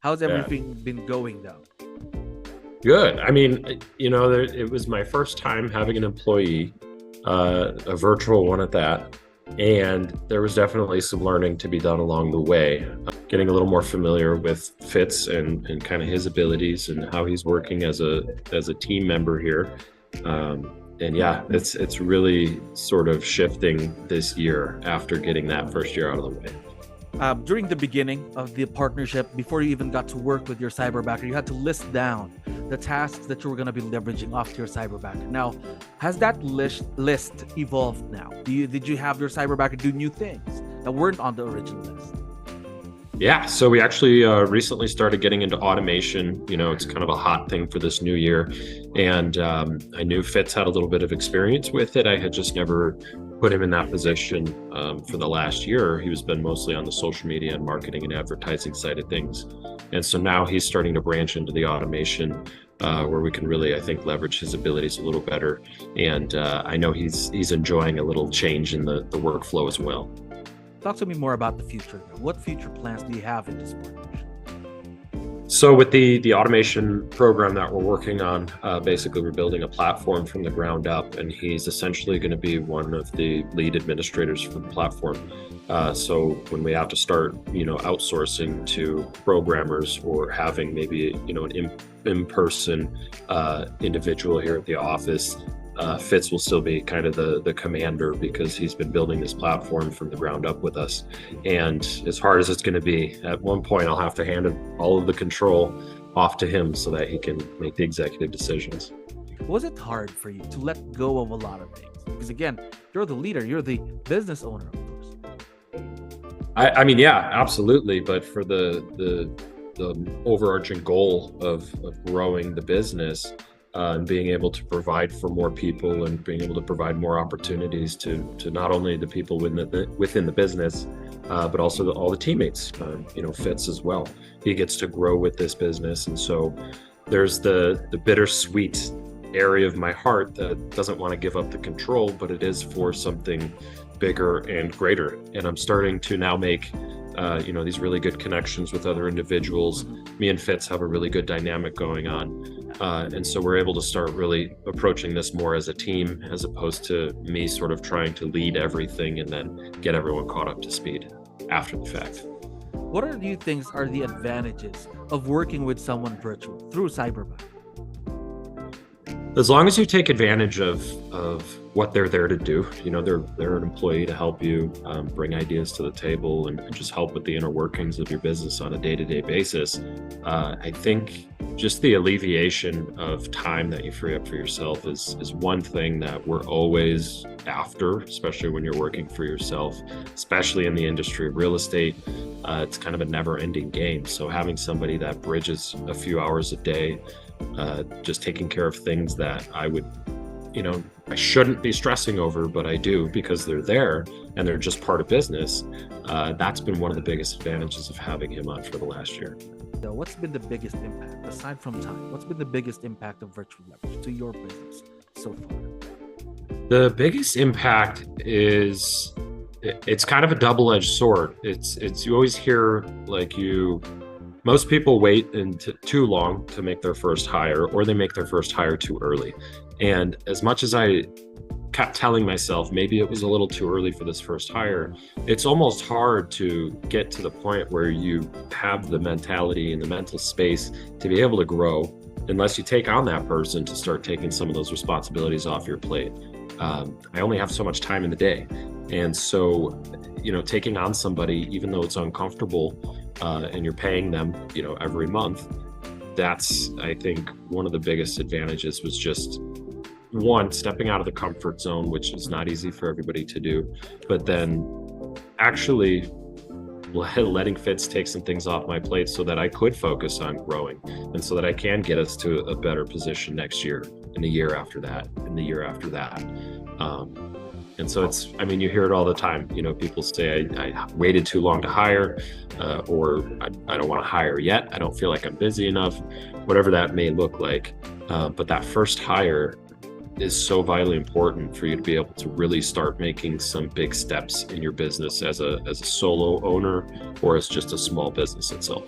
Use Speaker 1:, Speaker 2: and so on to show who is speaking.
Speaker 1: How's everything been going though?
Speaker 2: Good. I mean, it was my first time having an employee, a virtual one at that. And there was definitely some learning to be done along the way, getting a little more familiar with 𝗙𝗻𝗃 and kind of his abilities and how he's working as a team member here. And yeah, it's really sort of shifting this year after getting that first year out of the way.
Speaker 1: During the beginning of the partnership, before you even got to work with your Cyberbacker, you had to list down the tasks that you were going to be leveraging off to your Cyberbacker. Now, has that list evolved now? Did you have your Cyberbacker do new things that weren't on the original list?
Speaker 2: Yeah, so we actually recently started getting into automation. It's kind of a hot thing for this new year. And I knew 𝗙𝗻𝗃 had a little bit of experience with it. I had just never put him in that position for the last year. He's been mostly on the social media and marketing and advertising side of things. And so now he's starting to branch into the automation where we can really, I think, leverage his abilities a little better. And I know he's enjoying a little change in the workflow as well.
Speaker 1: Talk to me more about the future. What future plans do you have in this partnership?
Speaker 2: So with the automation program that we're working on, basically we're building a platform from the ground up, and he's essentially going to be one of the lead administrators for the platform. So when we have to start, outsourcing to programmers or having maybe, an in-person individual here at the office, 𝗙𝗃𝗃 will still be kind of the commander because he's been building this platform from the ground up with us. And as hard as it's going to be, at one point I'll have to hand all of the control off to him so that he can make the executive decisions.
Speaker 1: Was it hard for you to let go of a lot of things? Because again, you're the leader, you're the business owner, of course.
Speaker 2: I mean, yeah, absolutely. But for the overarching goal of growing the business, and being able to provide for more people and being able to provide more opportunities to not only the people within the business, but also all the teammates, 𝗙𝗃𝗃 as well. He gets to grow with this business. And so there's the bittersweet area of my heart that doesn't want to give up the control, but it is for something bigger and greater. And I'm starting to now make these really good connections with other individuals. Me and 𝗙𝗃𝗃 have a really good dynamic going on. And so we're able to start really approaching this more as a team, as opposed to me sort of trying to lead everything and then get everyone caught up to speed after the fact.
Speaker 1: What do you think are the advantages of working with someone virtual through Cyberbacker?
Speaker 2: As long as you take advantage of what they're there to do, they're an employee to help you bring ideas to the table and just help with the inner workings of your business on a day-to-day basis. I think just the alleviation of time that you free up for yourself is one thing that we're always after, especially when you're working for yourself, especially in the industry of real estate. It's kind of a never-ending game. So having somebody that bridges a few hours a day, just taking care of things that I shouldn't be stressing over, but I do because they're there and they're just part of business. That's been one of the biggest advantages of having him on for the last year.
Speaker 1: So what's been the biggest impact, aside from time, what's been the biggest impact of virtual leverage to your business so far?
Speaker 2: The biggest impact is, it's kind of a double-edged sword. It's you always hear most people wait too long to make their first hire, or they make their first hire too early. And as much as I kept telling myself maybe it was a little too early for this first hire, it's almost hard to get to the point where you have the mentality and the mental space to be able to grow unless you take on that person to start taking some of those responsibilities off your plate. I only have so much time in the day. And so, taking on somebody, even though it's uncomfortable, and you're paying them, every month, that's, I think, one of the biggest advantages was just, one, stepping out of the comfort zone, which is not easy for everybody to do, but then actually letting 𝗙𝗃𝗃 take some things off my plate so that I could focus on growing and so that I can get us to a better position next year and the year after that and the year after that. And so you hear it all the time. People say, I waited too long to hire, or I don't want to hire yet. I don't feel like I'm busy enough, whatever that may look like. But that first hire is so vitally important for you to be able to really start making some big steps in your business as a solo owner or as just a small business itself.